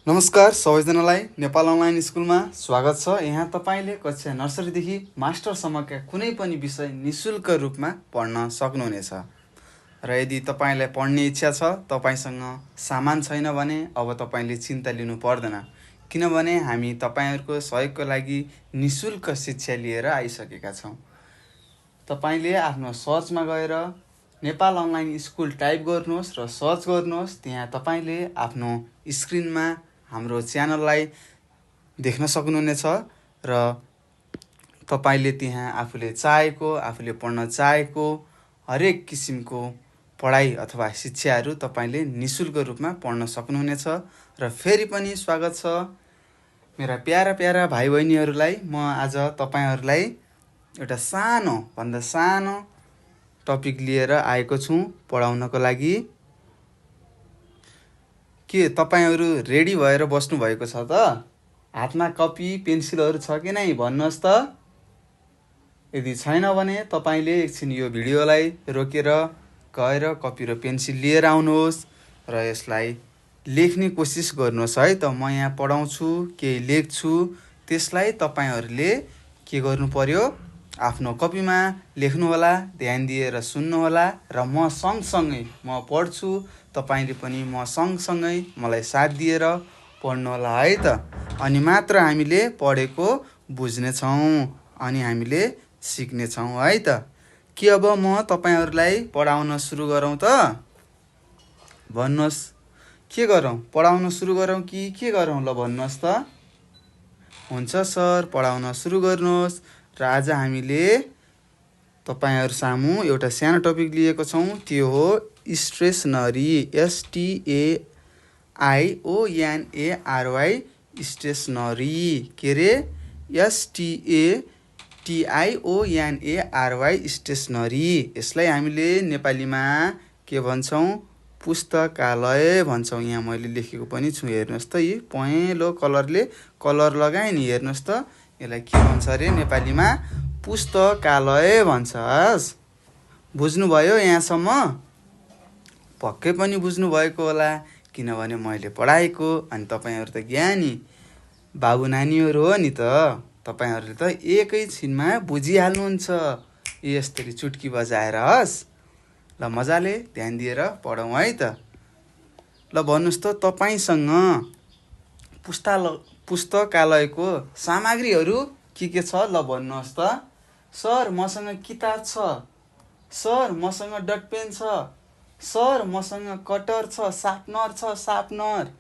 नमस्कार सबैजनालाई नेपाल अनलाइन स्कुलमा स्वागत छ। यहाँ तपाईँले कक्षा नर्सरीदेखि मास्टरसम्मका कुनै पनि विषय निशुल्क रूपमा पढ्न सक्नुहुनेछ। र यदि तपाईँलाई पढ्ने इच्छा छ, तपाईँसँग सामान छैन भने अब तपाईँले चिन्ता लिनु पर्दैन, किनभने हामी तपाईँहरूको सहयोगको लागि निशुल्क शिक्षा लिएर आइसकेका छौँ। तपाईँले आफ्नो सर्चमा गएर नेपाल अनलाइन स्कुल टाइप गर्नुहोस् र सर्च गर्नुहोस्। त्यहाँ तपाईँले आफ्नो स्क्रिनमा हाम्रो च्यानललाई देख्न सक्नुहुनेछ र तपाईँले त्यहाँ आफूले चाहेको, आफूले पढ्न चाहेको हरेक किसिमको पढाइ अथवा शिक्षाहरू तपाईँले निशुल्क रूपमा पढ्न सक्नुहुनेछ। र फेरि पनि स्वागत छ मेरा प्यारा प्यारा भाइ बहिनीहरूलाई। म आज तपाईँहरूलाई एउटा भन्दा सानो टपिक लिएर आएको छु पढाउनको लागि। के तपाईँहरू रेडी भएर बस्नु भएको छ त? हातमा कपी पेन्सिलहरू छ कि नै भन्नुहोस् त। यदि छैन भने तपाईँले एकछिन यो भिडियोलाई रोकेर गएर कपी र पेन्सिल लिएर आउनुहोस् र यसलाई लेख्ने कोसिस गर्नुहोस् है त। म यहाँ पढाउँछु, केही लेख्छु, त्यसलाई तपाईँहरूले के गर्नु पर्यो, आफ्नो कपीमा लेख्नुहोला, ध्यान दिएर सुन्नुहोला र म सँगसँगै म पढ्छु, तपाईँले पनि म सँगसँगै मलाई साथ दिएर पढ्नुहोला है त। अनि मात्र हामीले पढेको बुझ्नेछौँ अनि हामीले सिक्नेछौँ है त। के अब म तपाईँहरूलाई पढाउन सुरु गरौँ त? भन्नुहोस्, के गरौँ? पढाउन सुरु गरौँ कि के गरौँ? ल भन्नुहोस् त। हुन्छ सर, पढाउन सुरु गर्नुहोस्। र आज हामीले तपाईँहरू सामु एउटा सानो टपिक लिएको छौँ, त्यो हो स्टेसनरी। STAIONARY stationery. के रे? STATIONARY stationery. यसलाई हामीले नेपालीमा के भन्छौँ? पुस्तकालय भन्छौँ। यहाँ मैले लेखेको पनि छु, हेर्नुहोस् त। यी पहेँलो कलरले कलर लगाएँ नि, हेर्नुहोस् त। यसलाई के भन्छ अरे नेपालीमा? पुस्तकालय भन्छ। बुझ्नुभयो यहाँसम्म? पक्कै पनि बुझ्नुभएको होला, किनभने मैले पढाएको अनि तपाईँहरू त ज्ञानी बाबु नानीहरू हो नि त। तपाईँहरूले त एकैछिनमा बुझिहाल्नुहुन्छ यसरी चुट्की बजाएर। ल मजाले ध्यान दिएर पढौँ है त। ल भन्नुहोस् त, तपाईँसँग पुस्तकालयको सामग्रीहरू के छ? ल भन्नुहोस् त। सर, मसँग किताब छ। सर, मसँग डटपेन छ। सर, मसँग कटर छ, सार्पनर।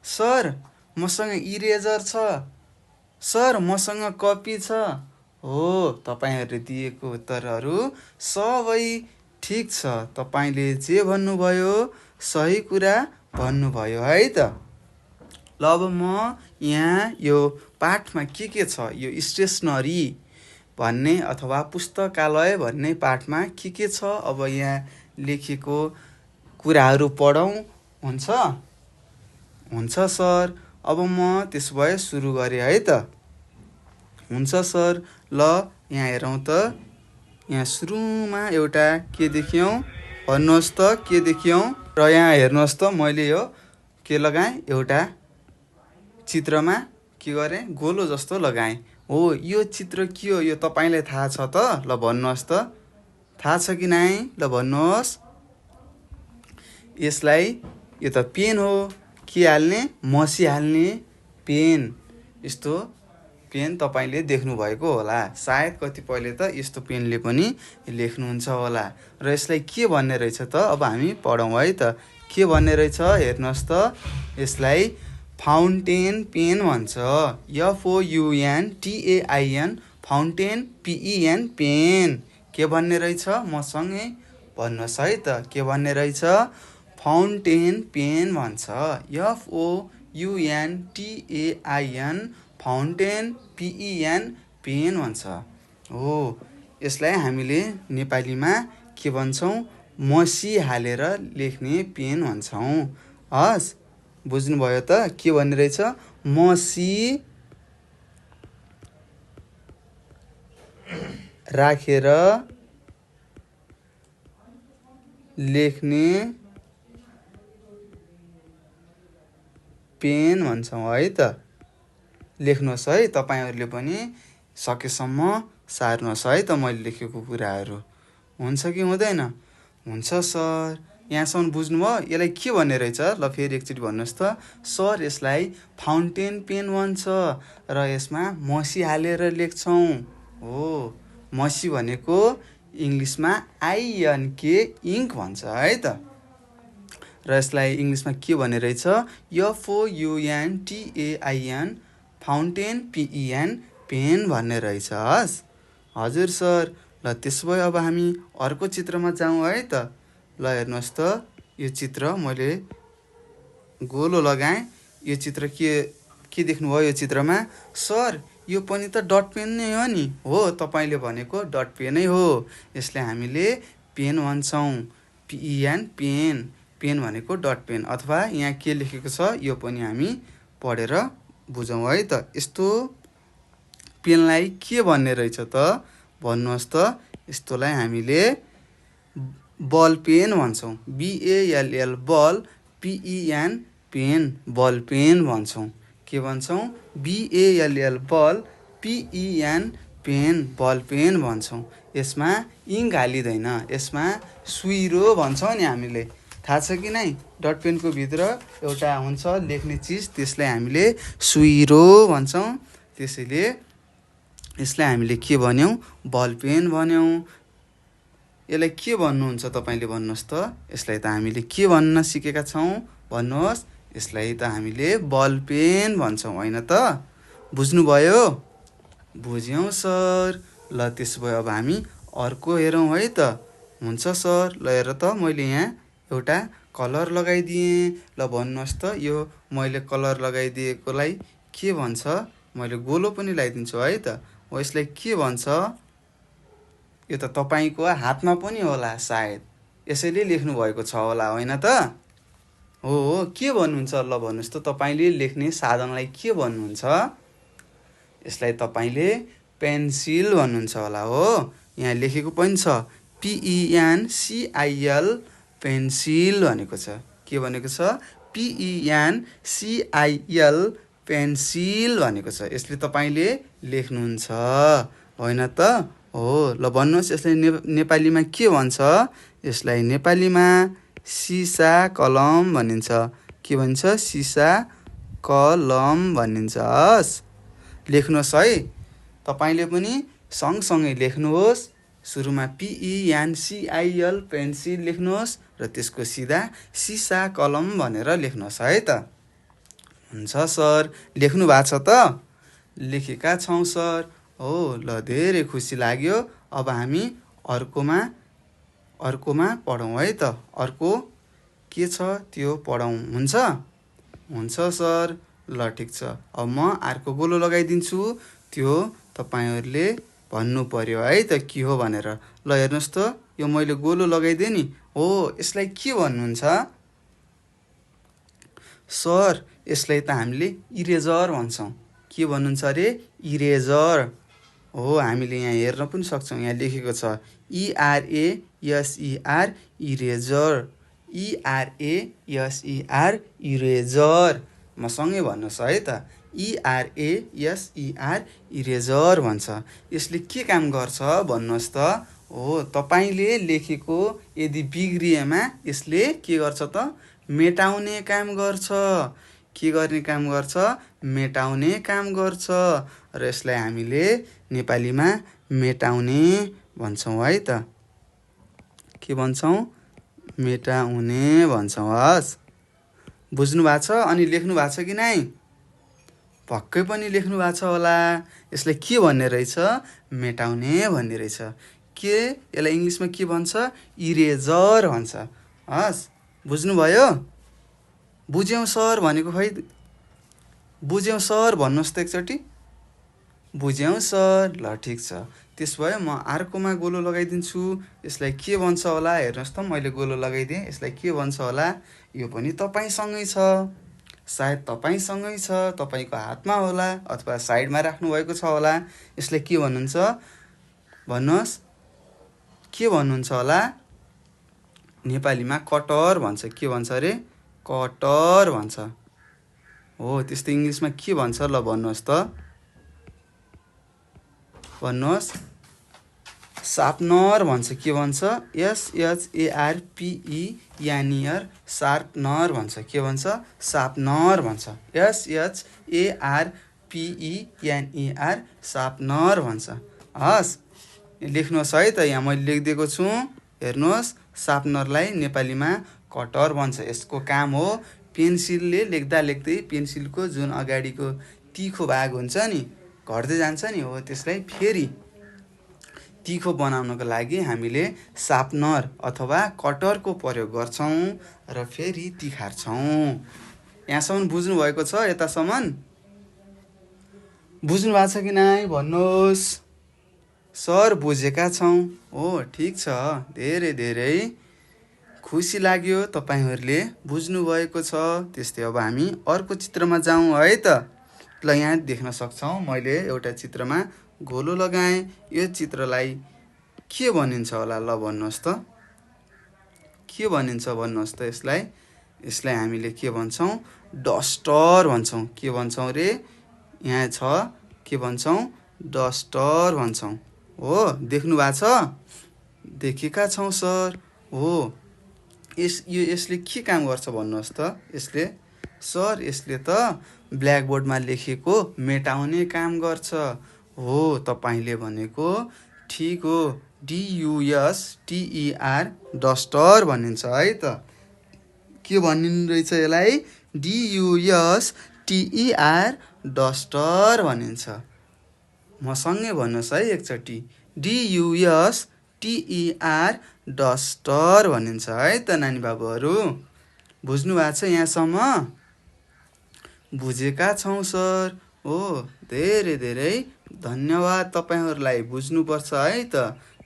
सर, मसँग इरेजर छ। सर, मसँग कपी छ। हो, तपाईँहरूले दिएको उत्तरहरू सबै ठिक छ। तपाईँले जे भन्नुभयो सही कुरा भन्नुभयो है त। ल अब म यहाँ यो पाठमा के छ, यो स्टेसनरी भन्ने अथवा पुस्तकालय भन्ने पाठमा के छ, अब यहाँ लेखेको कुराहरू पढौँ। हुन्छ? हुन्छ सर। अब म त्यसो भए सुरु गरेँ है त। हुन्छ सर। ल यहाँ हेरौँ त। यहाँ सुरुमा एउटा के देख्यौँ? भन्नुहोस् त, के देख्यौँ? र यहाँ हेर्नुहोस् त, मैले यो के लगाएँ? एउटा चित्रमा के गरेँ? गोलो जस्तो लगाएँ। हो, यो चित्र के हो? यो तपाईँलाई थाहा छ त? ल भन्नुहोस् त। थाहा छ कि नै? ल भन्नुहोस्। यसलाई यो त पेन हो। के हाल्ने? मसी हाल्ने पेन। यस्तो पेन तपाईँले देख्नुभएको होला। सायद कतिपयले त यस्तो पेनले पनि लेख्नुहुन्छ होला। र यसलाई के भन्ने रहेछ त? अब हामी पढौँ है त। के भन्ने रहेछ? हेर्नुहोस् त। यसलाई फाउन्टेन पेन भन्छ। FOUNTAIN, fountain, PEN, pen. के भन्ने रहेछ? मसँगै भन्नुहोस् है त। के भन्ने रहेछ? फाउन्टेन पेन भन्छ। FOUNTAIN, फाउन्टेन, PEN, पेन भन्छ। हो, यसलाई हामीले नेपालीमा के भन्छौँ? मसी हालेर लेख्ने पेन भन्छौँ। हस्, बुझ्नुभयो त? के भन्ने रहेछ? मसी राखेर लेख्ने पेन भन्छौँ है त। लेख्नुहोस् है, तपाईँहरूले पनि सकेसम्म सार्नुहोस् है त मैले लेखेको कुराहरू। हुन्छ कि हुँदैन? हुन्छ सर। यहाँसम्म बुझ्नुभयो? यसलाई के भन्ने रहेछ? ल फेरि एकचोटि भन्नुहोस् त। सर यसलाई फाउन्टेन पेन भन्छ र यसमा मसी हालेर लेख्छौँ। हो, मसी भनेको इङ्ग्लिसमा INK इङ्क भन्छ है त। र यसलाई इङ्ग्लिसमा के भन्ने रहेछ? FOUNTAIN फाउन्टेन PEN पेन भन्ने रहेछ। हस् हजुर सर। ल त्यसो भए अब हामी अर्को चित्रमा जाउँ है त। ल हेर्नुहोस् त, यो चित्र मैले गोलो लगाएँ। यो चित्र के देख्नुभयो यो चित्रमा? सर यो पनि त डट पेन नै हो नि। हो, तपाईँले भनेको डट पेनै हो। यसलाई हामीले पेन भन्छौँ, PEN पेन। पेन भनेको डट पेन। अथवा यहाँ के लेखेको छ यो पनि हामी पढेर बुझौँ है त। यस्तो पेनलाई के भन्ने रहेछ त? भन्नुहोस् त। यस्तोलाई हामीले बल पेन भन्छौँ, BALL बल, PEN पेन, बल पेन भन्छौँ। के भन्छौँ? BALL बल, PEN पेन, बल पेन भन्छौँ। यसमा इङ्क हालिँदैन, यसमा सुइरो भन्छौँ नि हामीले। थाहा छ कि नै? डट पेनको भित्र एउटा हुन्छ लेख्ने चिज, त्यसलाई हामीले सुइरो भन्छौँ। त्यसैले यसलाई हामीले के भन्यौँ? बल पेन भन्यौँ। यसलाई के भन्नुहुन्छ तपाईँले भन्नुहोस् त। यसलाई त हामीले के भन्न सिकेका छौँ भन्नुहोस्? यसलाई त हामीले बल पेन भन्छौँ होइन त? बुझ्नुभयो? बुझ्यौँ सर। ल त्यसो भए अब हामी अर्को हेरौँ है त। हुन्छ सर। ल हेर त, मैले यहाँ एउटा कलर लगाइदिएँ। ल भन्नुहोस् त, यो मैले कलर लगाइदिएकोलाई के भन्छ? मैले गोलो पनि लगाइदिन्छु है त। हो, यसलाई के भन्छ? यो त तपाईँको हातमा पनि होला सायद, यसैले लेख्नुभएको छ होला होइन त? हो, के भन्नुहुन्छ? ल भन्नुहोस् त, तपाईँले लेख्ने साधनलाई के भन्नुहुन्छ? यसलाई तपाईँले पेन्सिल भन्नुहुन्छ होला। हो, यहाँ लेखेको पनि छ PENCIL पेन्सिल भनेको छ। के भनेको छ? PENCIL पेन्सिल भनेको छ। यसले तपाईँले लेख्नुहुन्छ होइन त? हो, ल भन्नुहोस् यसलाई नेपालीमा के भन्छ? यसलाई नेपालीमा सिसा कलम भनिन्छ। के भन्छ? सिसा कलम भनिन्छ। हस्, लेख्नुहोस् है। तपाईँले पनि सँगसँगै लेख्नुहोस्। सुरुमा PENCIL पेन्सिल लेख्नुहोस् र त्यसको सिधा सिसा कलम भनेर लेख्नुहोस् है त। हुन्छ सर। लेख्नु भएको छ त? लेखेका छौँ सर। हो, ल धेरै खुसी लाग्यो। अब हामी अर्कोमा पढौँ है त। अर्को के छ त्यो पढौँ। हुन्छ? हुन्छ सर। ल ठिक छ। अब म अर्को गोलो लगाइदिन्छु, त्यो तपाईँहरूले भन्नु पर्यो है त के हो भनेर। ल हेर्नुहोस् त, यो मैले गोलो लगाइदिएँ नि। हो, यसलाई के भन्नुहुन्छ? सर यसलाई त हामीले इरेजर भन्छौँ। के भन्नुहुन्छ अरे? इरेजर। हो, हामीले यहाँ हेर्न पनि सक्छौँ, यहाँ लेखेको छ ERASER इरेजर, ERASER इरेजर। मसँगै भन्नुहोस् है त, ERASER इरेजर भन्छ। यसले के काम गर्छ भन्नुहोस् त। हो, तपाईँले लेखेको यदि बिग्रिएमा यसले के गर्छ त? मेटाउने काम गर्छ। के गर्ने काम गर्छ? मेटाउने काम गर्छ। र यसलाई हामीले नेपालीमा मेटाउने भन्छौँ है त। के भन्छौँ? मेटाउने भन्छौँ। हस्, बुझ्नु भएको छ? अनि लेख्नु भएको छ कि नै? पक्कै पनि लेख्नु भएको छ होला। यसलाई के भन्ने रहेछ? मेटाउने भन्ने रहेछ। के यसलाई इङ्ग्लिसमा के भन्छ? इरेजर भन्छ। हस्, बुझ्नुभयो? बुझ्यौँ सर भनेको खै? बुझ्यौँ सर भन्नुहोस् त एकचोटि। बुझ्यौँ सर। ल ठिक छ। त्यसो भए म अर्कोमा गोलो लगाइदिन्छु। यसलाई के भन्छ होला? हेर्नुहोस् त, मैले गोलो लगाइदिएँ। यसलाई के भन्छ होला? यो पनि तपाईँसँगै छ, सायद तपाईँसँगै छ, तपाईँको हातमा होला अथवा साइडमा राख्नुभएको छ होला। यसलाई के भन्नुहुन्छ? भन्नुहोस्, के भन्नुहुन्छ होला? नेपालीमा कटर भन्छ। के भन्छ अरे? कटर भन्छ। हो त्यस्तो इङ्ग्लिसमा के भन्छ ल भन्नुहोस् त, भन्नुहोस्। सार्पनर भन्छ। के भन्छ? SHARPENER, सार्पनर भन्छ। के भन्छ? सार्पनर भन्छ। SHARPENER, सार्पनर भन्छ। हस्, लेख्नुहोस् है त, यहाँ मैले लेखिदिएको छु, हेर्नुहोस्। सार्पनरलाई नेपालीमा कटर भन्छ। यसको काम हो पेन्सिलले लेख्दा लेख्दै पेन्सिलको जुन अगाडिको तिखो भाग हुन्छ नि, घट्दै जान्छ नि, हो त्यसलाई फेरि तिखो बनाउनको लागि हामीले सार्पनर अथवा कटरको प्रयोग गर्छौँ र फेरि तिखार्छौँ। यहाँसम्म बुझ्नुभएको छ? यतासम्म बुझ्नु भएको छ कि नै भन्नुहोस्। सर बुझेका छौँ। हो ठिक छ, धेरै धेरै खुसी लाग्यो तपाईँहरूले बुझ्नुभएको छ। त्यस्तै अब हामी अर्को चित्रमा जाउँ है त। ल यहाँ देख्न सक्छौँ मैले एउटा चित्रमा गोलो लगाएँ। यो चित्रलाई के भनिन्छ होला ल भन्नुहोस् त, के भनिन्छ भन्नुहोस् त यसलाई? यसलाई हामीले के भन्छौँ? डस्टर भन्छौँ। के भन्छौँ रे? यहाँ छ, के भन्छौँ? डस्टर भन्छौँ। हो देख्नु भएको छ? देखेका छौँ सर। हो यसले के काम गर्छ भन्नुहोस् त? यसले सर यसले त ब्ल्याकबोर्डमा लेखेको मेटाउने काम गर्छ। हो तपाईँले भनेको ठिक हो। DUSTER, डस्टर भनिन्छ है त। के भनिनु रहेछ यसलाई? DUSTER, डस्टर भनिन्छ। मसँगै भन्नुहोस् है एकचोटि, DUSTER, डस्टर भनिन्छ है त नानी बाबुहरू। बुझ्नु भएको छ यहाँसम्म? बुझेका छौँ सर। हो धेरै धेरै धन्यवाद तपाईँहरूलाई। बुझ्नुपर्छ है त।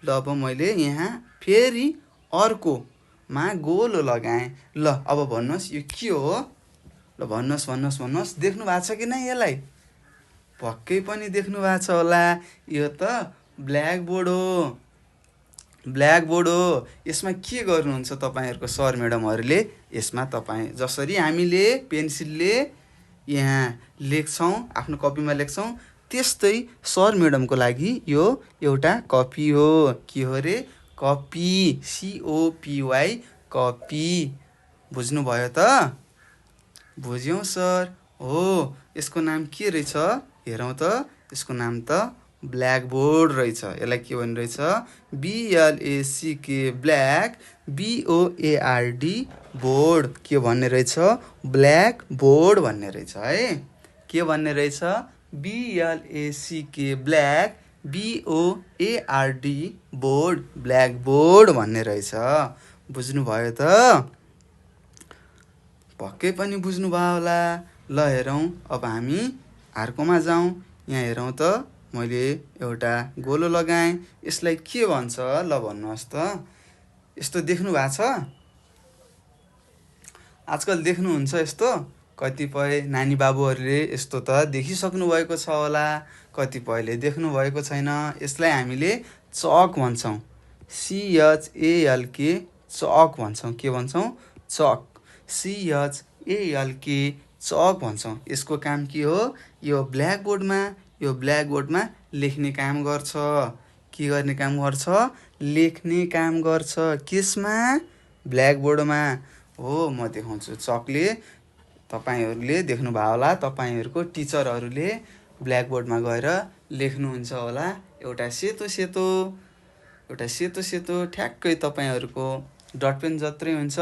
ल अब मैले यहाँ फेरि अर्कोमा गोलो लगाएँ। ल अब भन्नुहोस् यो के हो? ल भन्नुहोस् भन्नुहोस् भन्नुहोस्। देख्नु भएको छ कि नै यसलाई? पक्कै पनि देख्नु भएको छ होला। यो त ब्ल्याकबोर्ड हो। ब्ल्याकबोर्ड हो। यसमा के गर्नुहुन्छ तपाईँहरूको सर म्याडमहरूले? यसमा तपाईँ जसरी हामीले पेन्सिलले यहाँ लेख्छौँ, आफ्नो कपीमा लेख्छौँ, त्यस्तै सर म्याडमको लागि यो एउटा कपी हो। के हो रे? कपी। COPY, copy. बुझ्नुभयो त? बुझ्यौँ सर। हो यसको नाम के रहेछ हेरौँ त। यसको नाम त ब्ल्याकबोर्ड रहेछ। यसलाई के भन्ने रहेछ? BLACK, black, BOARD, board. के भन्ने रहेछ? ब्ल्याक बोर्ड भन्ने रहेछ है। के भन्ने रहेछ? BLACK, black, BOARD, board, black board भन्ने रहेछ। बुझ्नुभयो त? पक्कै पनि बुझ्नुभयो होला। ल हेरौँ अब हामी अर्कोमा जाउँ। यहाँ हेरौँ त, मैले एउटा गोलो लगाएँ। यसलाई के भन्छ ल भन्नुहोस् त? यस्तो देख्नु भएको छ? आजकल देख्नुहुन्छ यस्तो? कतिपय नानी बाबुहरूले यस्तो त देखिसक्नु भएको छ होला, कतिपयले देख्नु भएको छैन। यसलाई हामीले चक भन्छौँ। CHALK, चक भन्छौँ। के भन्छौँ? चक। CHALK, चक भन्छौँ। यसको काम के हो? यो ब्ल्याकबोर्डमा लेख्ने काम गर्छ। के गर्ने काम गर्छ? लेख्ने काम गर्छ। केसमा? ब्ल्याकबोर्डमा। हो म देखाउँछु। चकले तपाईँहरूले देख्नुभयो होला, तपाईँहरूको टिचरहरूले ब्ल्याकबोर्डमा गएर लेख्नुहुन्छ होला। एउटा सेतो सेतो ठ्याक्कै तपाईँहरूको डटपेन जत्रै हुन्छ,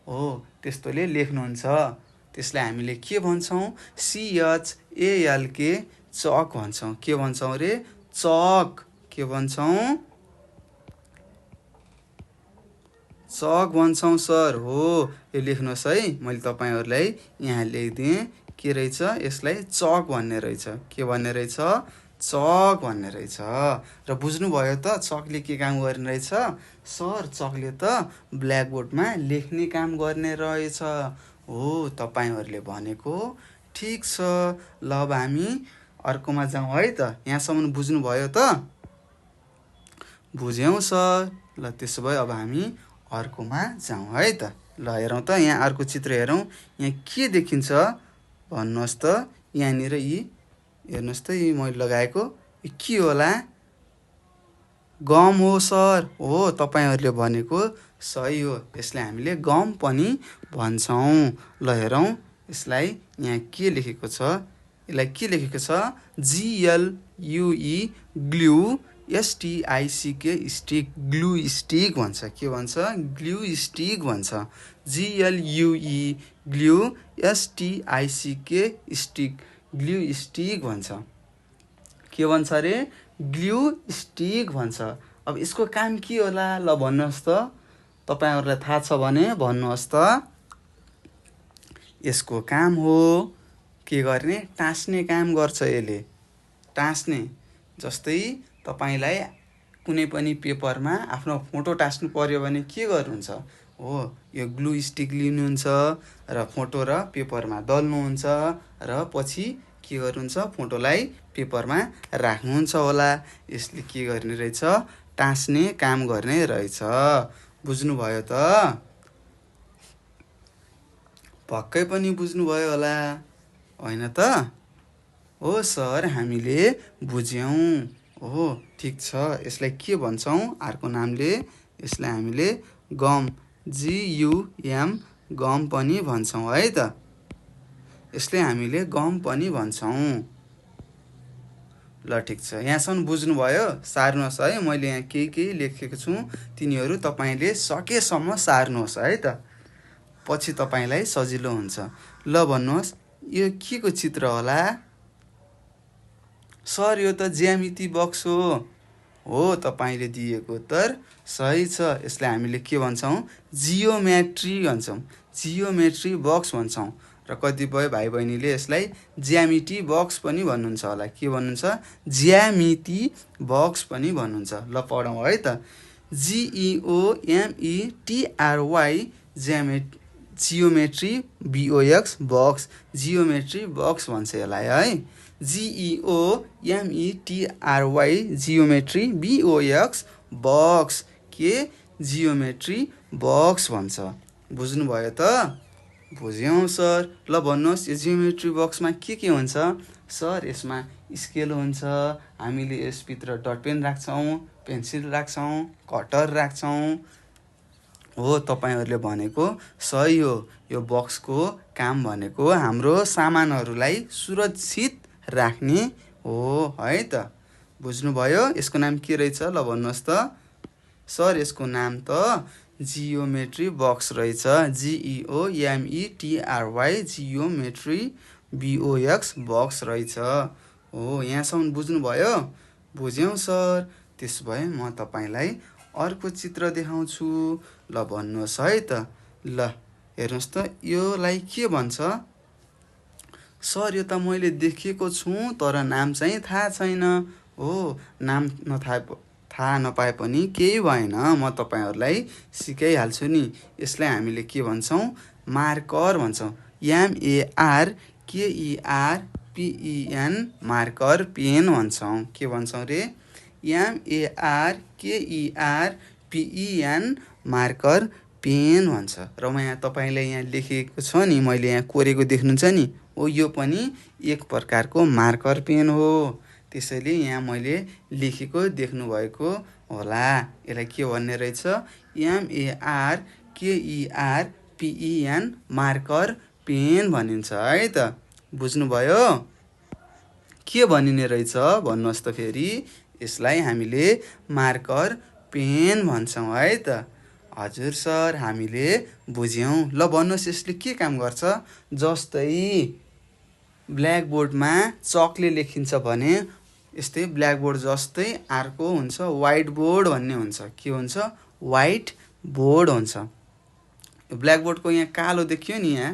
हो त्यस्तोले लेख्नुहुन्छ। त्यसलाई हामीले के भन्छौँ? CHALK, चक भन्छौँ। के भन्छौँ रे? चक। के भन्छौँ? चक भन्छौँ सर। हो यो लेख्नुहोस् है। मैले तपाईँहरूलाई यहाँ लेखिदिएँ। के रहेछ? यसलाई चक भन्ने रहेछ। के भन्ने रहेछ? चक भन्ने रहेछ। र बुझ्नुभयो त चकले के काम गर्ने रहेछ? सर चकले त ब्ल्याकबोर्डमा लेख्ने काम गर्ने रहेछ। हो तपाईँहरूले भनेको ठिक छ। ल अब हामी अर्कोमा जाउँ है त। यहाँसम्म बुझ्नुभयो त? बुझ्यौँ सर। ल त्यसो भए अब हामी अर्कोमा जाउँ है त। ल हेरौँ त, यहाँ अर्को चित्र हेरौँ। यहाँ के देखिन्छ? भन्नुहोस् त। यहाँनिर यी हेर्नुहोस् त, यी मैले लगाएको के होला? गम हो सर। हो, तपाईँहरूले भनेको सही हो। यसलाई हामीले गम पनि भन्छौँ। ल हेरौँ यसलाई, यहाँ के लेखेको छ? यसलाई के लेखेको छ? GLUE glue, STICK stick, glue stick भन्छ। के भन्छ? ग्लु स्टिक भन्छ। GLUE glue, STICK stick, glue stick भन्छ। के भन्छ रे? ग्लु स्टिक भन्छ। अब यसको काम के होला? ल भन्नुहोस् त। तपाईँहरूलाई थाहा छ भने भन्नुहोस् त। यसको काम हो के गर्ने? टाँस्ने काम गर्छ यसले। टाँस्ने। जस्तै तपाईँलाई कुनै पनि पेपरमा आफ्नो फोटो टाँस्नु पर्यो भने के गर्नुहुन्छ? हो, यो ग्लु स्टिक लिनुहुन्छ र फोटो र पेपरमा दल्नुहुन्छ र पछि के गर्नुहुन्छ? फोटोलाई पेपरमा राख्नुहुन्छ होला। यसले के गर्ने रहेछ? टाँस्ने काम गर्ने रहेछ। बुझ्नुभयो त? पक्कै पनि बुझ्नुभयो होला, होइन त? हो सर, हामीले बुझ्यौँ। हो, ठिक छ। यसलाई के भन्छौँ? अर्को नामले यसलाई हामीले गम, GUM, गम पनि भन्छौँ है त। यसले हामीले गम पनि भन्छौँ। ल ठिक छ, यहाँसम्म बुझ्नुभयो? सार्नुहोस् है। मैले यहाँ केही लेखेको छु, तिनीहरू तपाईँले सकेसम्म सार्नुहोस् है त। पछि तपाईँलाई सजिलो हुन्छ। ल भन्नुहोस्, यो के को चित्र होला? सर, यो त ज्यामिति बक्स हो। हो, तपाईँले दिएको उत्तर सही छ। यसलाई हामीले के भन्छौँ? जियोमेट्री भन्छौँ। जियोमेट्री बक्स भन्छौँ। र कतिपय भाइ बहिनीले यसलाई ज्यामिति बक्स पनि भन्नुहुन्छ होला। के भन्नुहुन्छ? ज्यामिति बक्स पनि भन्नुहुन्छ। ल पढौँ है त। GEOMETRY, geometry, BOX, box. Geometry box भन्छ यसलाई है। GEOMETRY, geometry, BOX, box. के? जियोमेट्री बक्स भन्छ। बुझ्नुभयो त? बुझ्यौँ सर। ल भन्नुहोस्, यो जियोमेट्री बक्समा के हुन्छ? सर, यसमा स्केल हुन्छ। हामीले यसभित्र डट पेन राख्छौँ, पेन्सिल राख्छौँ, कटर राख्छौँ। हो, तपाईँहरूले भनेको सही हो। यो बक्सको काम भनेको हाम्रो सामानहरूलाई सुरक्षित राख्ने हो है त। बुझ्नुभयो? यसको नाम के रहेछ? ल भन्नुहोस् त। सर, यसको नाम त जियोमेट्री बक्स रहेछ। GEOMETRY, जियोमेट्री, BOX, बक्स रहेछ। हो, यहाँसम्म बुझ्नुभयो? बुझ्यौँ सर। त्यसो भए म तपाईँलाई अर्को चित्र देखाउँछु। ल भन्नुहोस् है त। ल हेर्नुहोस् त, योलाई के भन्छ? सर, यो त मैले देखेको छु तर नाम चाहिँ थाहा छैन। हो, नाम थाहा नपाए पनि केही भएन, म तपाईँहरूलाई सिकाइहाल्छु नि। यसलाई हामीले के भन्छौँ? मार्कर भन्छौँ। MARKERPEN, मार्कर, पेन भन्छौँ। के भन्छौँ रे? MARKERPEN, मार्कर, पेन भन्छ। र म यहाँ तपाईँलाई यहाँ लेखेको छ नि, मैले यहाँ कोरेको देख्नुहुन्छ नि, हो, यो पनि एक प्रकारको मार्कर पेन हो। त्यसैले यहाँ मैले लेखेको देख्नुभएको होला। यसलाई के भन्ने रहेछ? MARKERPEN, मार्कर पेन भनिन्छ है त। बुझ्नुभयो? के भनिने रहेछ भन्नुहोस् त फेरि? यसलाई हामीले मार्कर पेन भन्छौँ है त। हजुर सर, हामीले बुझ्यौँ। ल भन्नुहोस्, यसले के काम गर्छ? जस्तै ब्ल्याकबोर्डमा चकले लेखिन्छ भने यस्तै ब्ल्याकबोर्ड जस्तै अर्को हुन्छ व्हाइट बोर्ड भन्ने हुन्छ। के हुन्छ? व्हाइट बोर्ड हुन्छ। ब्ल्याकबोर्डको यहाँ कालो देखियो नि यहाँ,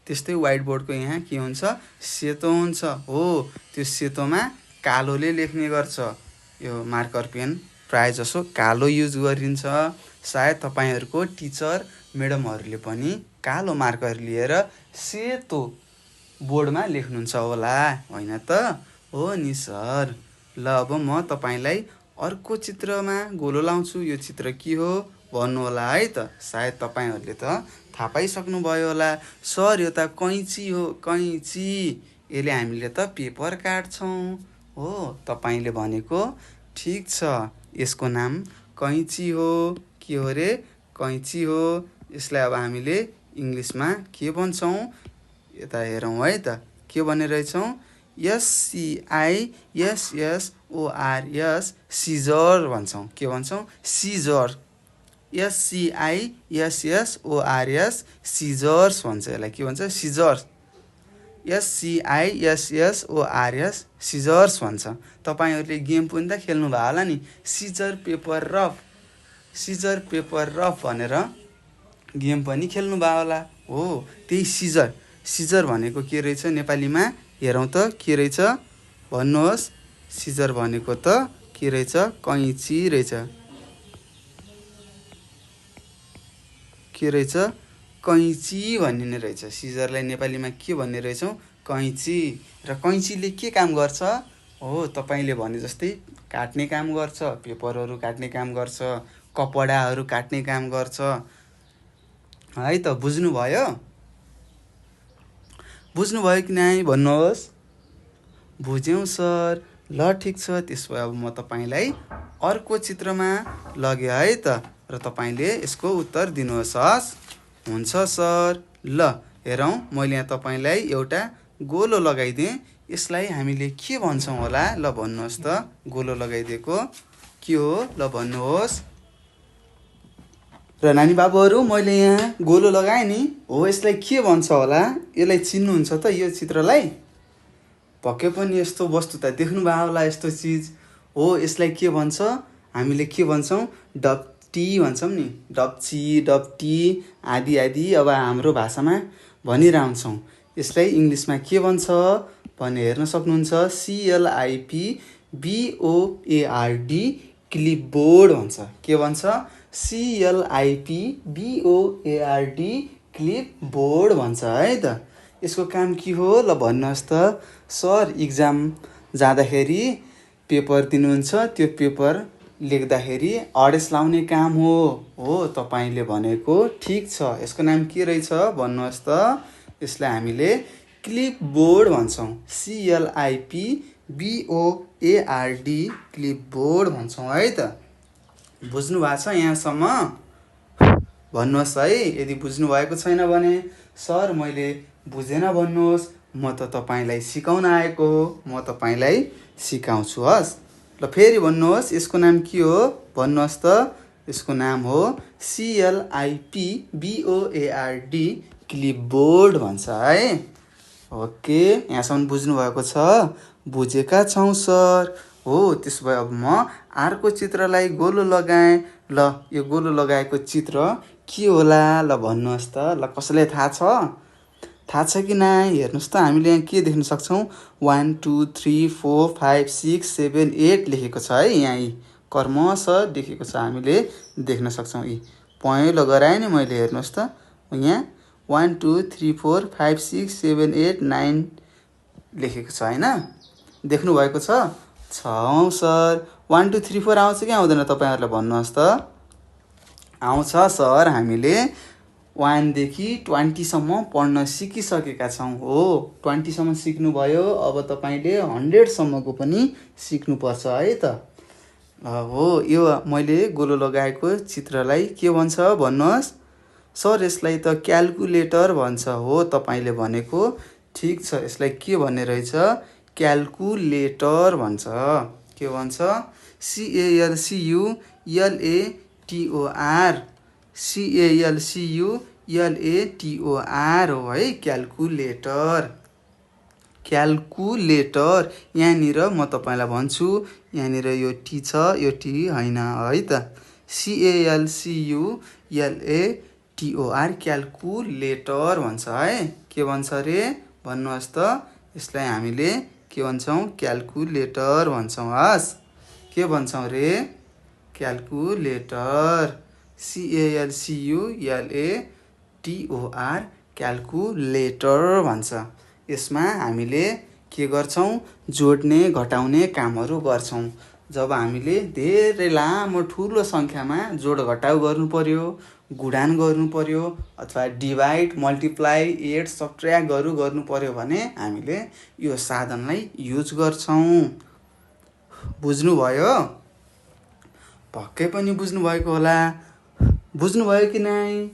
त्यस्तै व्हाइट बोर्डको यहाँ के हुन्छ? सेतो हुन्छ। हो, त्यो सेतोमा कालोले लेख्ने गर्छ। यो मार्कर पेन प्राय जसो कालो युज गरिन्छ। सायद तपाईँहरूको टिचर म्याडमहरूले पनि कालो मार्कर लिएर सेतो बोर्डमा लेख्नुहुन्छ होला, होइन त? हो नि सर। ल अब म तपाईँलाई अर्को चित्रमा गोलो लाउँछु। यो चित्र के हो भन्नु होला है त। सायद तपाईँहरूले त थाहा पाइसक्नुभयो होला। सर यो त कैँची हो, कैँची। यसले हामीले त पेपर काट्छौँ हो। तपाईँले भनेको ठिक छ, यसको नाम कैँची हो। के हो रे? कैँची हो। यसलाई अब हामीले इङ्ग्लिसमा के भन्छौँ? यता हेरौँ है त, के भन्ने रहेछौँ? SCISSORS, सिजर भन्छौँ। के भन्छौँ? सिजर। SCISSORS, सिजर्स भन्छ यसलाई। के भन्छ? सिजर्स। SCISSORS, सिजर्स भन्छ। तपाईँहरूले गेम पनि त खेल्नुभयो होला नि, scissor paper rough, scissor paper rough भनेर गेम पनि खेल्नुभयो होला हो। त्यही सिजर, सिजर भनेको के रहेछ नेपालीमा? हेरौँ त के रहेछ भन्नुहोस्। सिजर भनेको त के रहेछ? कैँची रहेछ। के रहेछ? कैँची भनिने रहेछ। सिजरलाई नेपालीमा के भन्ने रहेछौँ? कैँची। र कैँचीले के काम गर्छ हो? तपाईँले भने जस्तै काट्ने काम गर्छ, पेपरहरू काट्ने काम गर्छ, कपडाहरू काट्ने काम गर्छ है त। बुझ्नुभयो? बुझ्नुभयो कि नै भन्नुहोस्। बुझ्यौँ सर। ल ठिक छ, त्यसो भए अब म तपाईँलाई अर्को चित्रमा लगेँ है त, र तपाईँले यसको उत्तर दिनुहोस्। हस्, हुन्छ सर। ल हेरौँ, मैले यहाँ तपाईँलाई एउटा गोलो लगाइदिएँ। यसलाई हामीले के भन्छौँ होला? ल भन्नुहोस् त, गोलो लगाइदिएको के हो? ल भन्नुहोस्। र नानी बाबुहरू, मैले यहाँ गोलो लगाएँ नि हो, यसलाई के भन्छ होला? यसलाई चिन्नुहुन्छ त यो चित्रलाई? पक्कै पनि यस्तो वस्तु त देख्नुभयो होला, यस्तो चिज हो। यसलाई के भन्छ? हामीले के भन्छौँ? डप्टी भन्छौँ नि, डप्ची, डप्टी आदि आदि अब हाम्रो भाषामा भनिरहन्छौँ। यसलाई इङ्ग्लिसमा के भन्छ भने हेर्न सक्नुहुन्छ। CLIPBOARD, क्लिपबोर्ड भन्छ। के भन्छ? CLIPBOARD, क्लिपबोर्ड भन्छ है त। यसको काम के हो? ल भन्नुहोस् त। सर इक्जाम जाँदाखेरि पेपर दिनुहुन्छ, त्यो पेपर लेख्दाखेरि अडेस लाउने काम हो हो। तपाईँले भनेको ठिक छ, यसको नाम के रहेछ भन्नुहोस् त। यसलाई हामीले क्लिपबोर्ड भन्छौँ। CLIPBOARD, क्लिपबोर्ड भन्छौँ है त। बुझ्नु भएको छ यहाँसम्म? भन्नुहोस् है यदि बुझ्नुभएको छैन भने। सर मैले बुझेन भन्नुहोस्, म त तपाईँलाई सिकाउन आएको हो, म तपाईँलाई सिकाउँछु। हस्, ल फेरि भन्नुहोस्, यसको नाम के हो भन्नुहोस् त। यसको नाम हो CLIPBOARD, क्लिपबोर्ड भन्छ है। ओके, यहाँसम्म बुझ्नुभएको छ? बुझेका छौँ सर हो। त्यसो भए अब म अर्को चित्रलाई गोलो लगाएँ। ल यो गोलो लगाएको चित्र के होला? ल भन्नुहोस् त। ल कसैलाई थाहा छ? थाहा छ कि नै? हेर्नुहोस् त, हामीले यहाँ के देख्न सक्छौँ? 1 2 3 4 5 6 7 8 लेखेको छ है। यहाँ यी कर्मशः देखेको छ, हामीले देख्न सक्छौँ। यी पहेँलो गराएँ नि मैले, हेर्नुहोस् त। यहाँ 1 2 3 4 5 6 7 8 9 लेखेको छ होइन? देख्नुभएको छ? सर 1 2 3 4 आउँछ कि आउँदैन तपाईँहरूलाई भन्नुहोस् त। आउँछ सर। हामीले 1 देखि 20 सम्म पढ्न सिकिसकेका छौँ हो। 20 सम्म सिक्नुभयो, अब तपाईँले 100 सम्मको पनि सिक्नुपर्छ है त हो। यो मैले गोलो लगाएको चित्रलाई के भन्छ भन्नुहोस्। सर यसलाई त क्याल्कुलेटर भन्छ हो। तपाईँले भनेको ठिक छ, यसलाई के भन्ने रहेछ? क्याल्कुलेटर भन्छ। के भन्छ? CALCULATOR, CALCULATOR हो है, क्याल्कुलेटर। क्याल्कुलेटर। यहाँनिर म तपाईँलाई भन्छु, यहाँनिर यो टी छ, यो टी होइन है त। CALCULATOR, क्याल्कुलेटर भन्छ है। के भन्छ रे भन्नुहोस् त। यसलाई हामीले के भन्छौँ? क्याल्कुलेटर भन्छौँ। हस्, के भन्छौँ रे? क्याल्कुलेटर। CALCULATOR, क्याल्कुलेटर भन्छ। यसमा हामीले के गर्छौँ? जोड्ने घटाउने कामहरू गर्छौँ। जब हामीले धेरै लामो ठुलो सङ्ख्यामा जोड घटाउ गर्नु पर्यो गुणान गर्नु पर्यो अथवा डिभाइड मल्टिप्लाई एड सब्ट्र्याक्ट गर्नु पर्यो भने हामीले यो साधनलाई युज गर्छौँ। बुझ्नुभयो? पक्कै पनि बुझ्नुभएको होला। बुझ्नुभयो कि नै?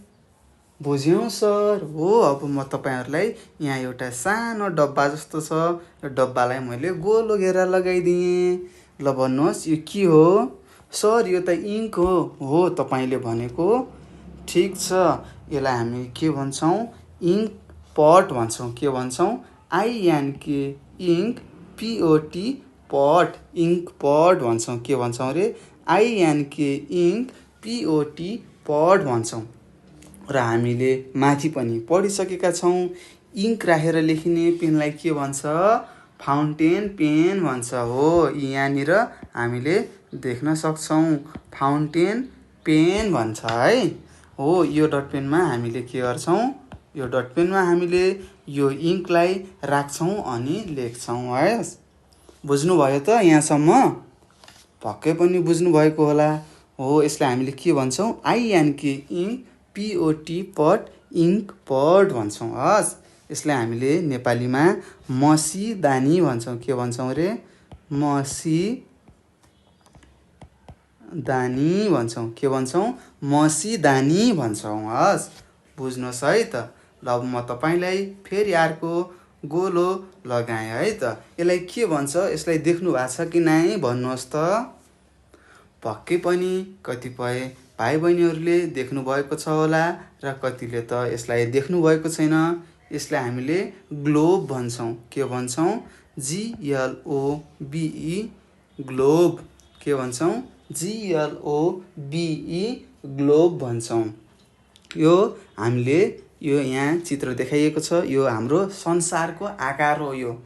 बुझ्यौँ सर। हो, अब म तपाईँहरूलाई यहाँ एउटा सानो डब्बा जस्तो छ, यो डब्बालाई मैले गोलो घेरा लगाइदिएँ। ल भन्नुहोस् यो के हो? सर यो त इङ्क हो। हो, तपाईँले भनेको ठिक छ। यसलाई हामी के भन्छौँ? इङ्क पट भन्छौँ। के भन्छौँ? आइएनके इङ्क, पिओटी पट, इङ्क पट भन्छौँ। के भन्छौँ रे? आइएनके इङ्क, पिओटी पट भन्छौँ। र हामीले माथि पनि पढिसकेका छौँ, इङ्क राखेर लेखिने पेनलाई के भन्छ? फाउन्टेन पेन भन्छ। हो, यहाँनिर हामीले देख्न सक्छौँ, फाउन्टेन पेन भन्छ है। हो, यो डट पेनमा हामीले के गर्छौँ? यो डट पेनमा हामीले यो इङ्कलाई राख्छौँ अनि लेख्छौँ है। बुझ्नुभयो त यहाँसम्म? पक्कै पनि बुझ्नुभएको होला। हो, यसलाई हामीले के भन्छौँ? आइएनके इङ्क, पिओटी पट, इङ्क पट भन्छौँ। हस्, यसलाई हामीले नेपालीमा मसिदानी भन्छौँ। के भन्छौँ रे? मसिदानी भन्छौँ। के भन्छौँ? मसिदानी भन्छौँ। हस्, बुझ्नुहोस् है त। ल अब म तपाईँलाई फेरि अर्को गोलो लगाएँ है त। यसलाई के भन्छ? यसलाई देख्नु भएको छ कि नै भन्नुहोस् त। पक्कै पनि कतिपय भाइ बहिनीहरूले देख्नुभएको छ होला र कतिले त यसलाई देख्नुभएको छैन। यसलाई हामीले ग्लोब भन्छौँ। के भन्छौँ? GLOBE, globe. के भन्छौँ? GLOBE, ग्लोब भन्छौँ। यो हामीले यो यहाँ चित्र देखाइएको छ, यो हाम्रो संसारको आकार हो। यो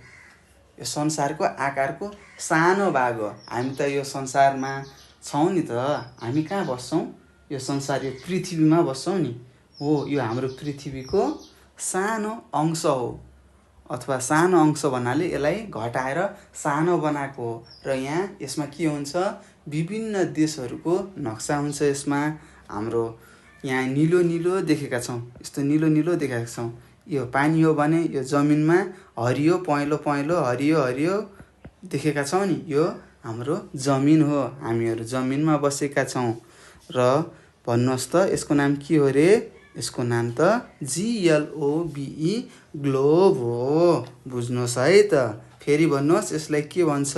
संसारको आकारको सानो भाग हो। हामी त यो संसारमा छौँ नि त। हामी कहाँ बस्छौँ? यो संसार, यो पृथ्वीमा बस्छौँ नि। हो, यो हाम्रो पृथ्वीको सानो अंश हो, अथवा सानो अंश भन्नाले यसलाई घटाएर सानो बनाएको हो। र यहाँ यसमा के हुन्छ? विभिन्न देशहरूको नक्सा हुन्छ यसमा। हाम्रो यहाँ निलो निलो देखेका छौँ, यस्तो निलो निलो देखेका छौँ। यो पानी हो भने यो जमिनमा हरियो पहेँलो पहेँलो, हरियो हरियो देखेका छौँ नि, यो हाम्रो जमिन हो। हामीहरू जमिनमा बसेका छौँ। र भन्नुहोस् त यसको नाम के हो रे? यसको नाम त GLOBE, ग्लोब हो। बुझ्नुहोस् है त। फेरि भन्नुहोस्, यसलाई के भन्छ?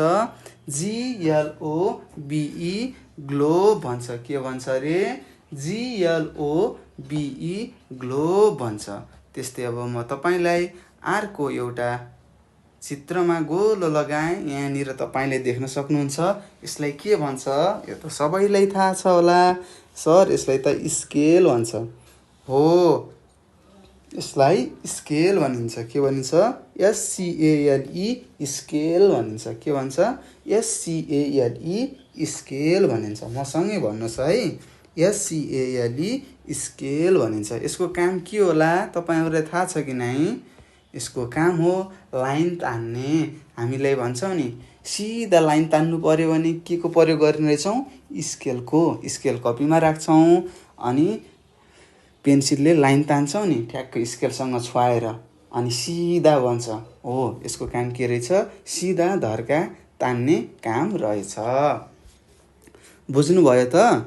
GLOBE, ग्लोब भन्छ। के भन्छ रे? GLOBE, ग्लोब भन्छ। त्यस्तै अब म तपाईँलाई अर्को एउटा चित्रमा गोलो लगाएँ। यहाँनिर तपाईँले देख्न सक्नुहुन्छ, यसलाई के भन्छ? यो त सबैलाई थाहा छ होला सर, यसलाई त स्केल भन्छ। हो, यसलाई स्केल भनिन्छ। के भनिन्छ? SCALE, स्केल भनिन्छ। के भन्छ? SCALE, स्केल भनिन्छ। मसँगै भन्नुहोस् है, SCALE, स्केल भनिन्छ। यसको काम के होला तपाईँहरूलाई थाहा छ कि नै? यसको काम हो लाइन तान्ने। हामीलाई भन्छौँ नि, सिधा लाइन तान्नु पर्यो भने के को प्रयोग गर्ने रहेछौँ? स्केलको। स्केल कपीमा राख्छौँ अनि पेन्सिलले लाइन तान्छौँ नि ठ्याक्क स्केलसँग छुवाएर, अनि सिधा बन्छ। हो, यसको काम के रहेछ? सिधा धर्का तान्ने काम रहेछ। बुझ्नुभयो त?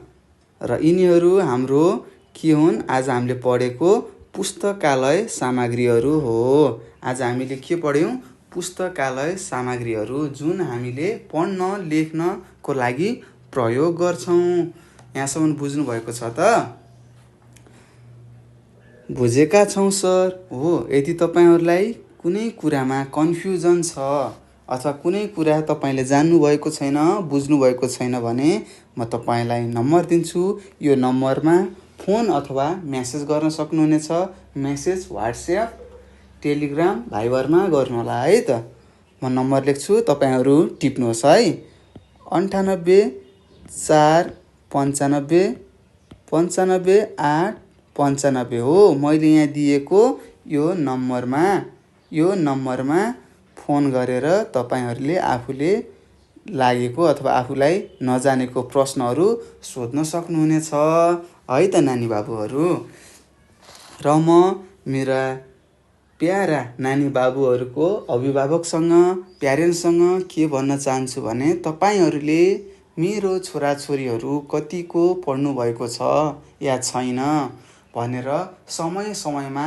र यिनीहरू हाम्रो के हुन्? आज हामीले पढेको पुस्तकालय सामग्रीहरू हो। आज हामीले के पढ्यौँ? पुस्तकालय सामग्रीहरू, जुन हामीले पढ्न लेख्नको लागि प्रयोग गर्छौँ। यहाँसम्म बुझ्नुभएको छ त? बुझेका छौँ सर। हो, यदि तपाईँहरूलाई कुनै कुरामा कन्फ्युजन छ अथवा कुनै कुरा तपाईँले जान्नुभएको छैन, बुझ्नुभएको छैन भने म तपाईँलाई नम्बर दिन्छु। यो नम्बरमा फोन अथवा मेसेज गर्न सक्नुहुनेछ। मेसेज WhatsApp, टेलिग्राम, भाइबरमा गर्नु होला है त। म नम्बर लेख्छु, तपाईँहरू टिप्नुहोस् है। 98 4 95 95 8 95 हो। मैले यहाँ दिएको यो नम्बरमा फोन गरेर तपाईँहरूले आफूले लागेको अथवा आफूलाई नजानेको प्रश्नहरू सोध्न सक्नुहुनेछ है त नानी बाबुहरू। र म मेरा प्यारा नानी बाबुहरूको अभिभावकसँग प्यारेन्ट्ससँग के भन्न चाहन्छु भने तपाईँहरूले मेरो छोराछोरीहरू कतिको पढ्नुभएको छ या छैन भनेर समय समयमा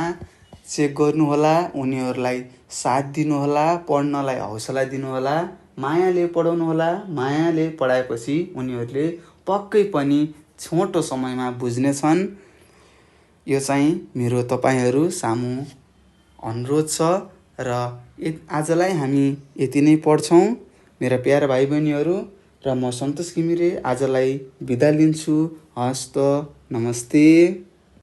चेक गर्नुहोला, उनीहरूलाई साथ दिनुहोला, पढ्नलाई हौसला दिनुहोला, मायाले पढाउनुहोला। मायाले पढाएपछि उनीहरूले पक्कै पनि छोटो समयमा बुझ्नेछन्। यो चाहिँ मेरो तपाईँहरू सामु अनुरोध छ र आजलाई हामी यति नै पढ्छौँ मेरा प्यारा भाइ बहिनीहरू। र म सन्तोष घिमिरे आजलाई बिदा लिन्छु। हस्त नमस्ते।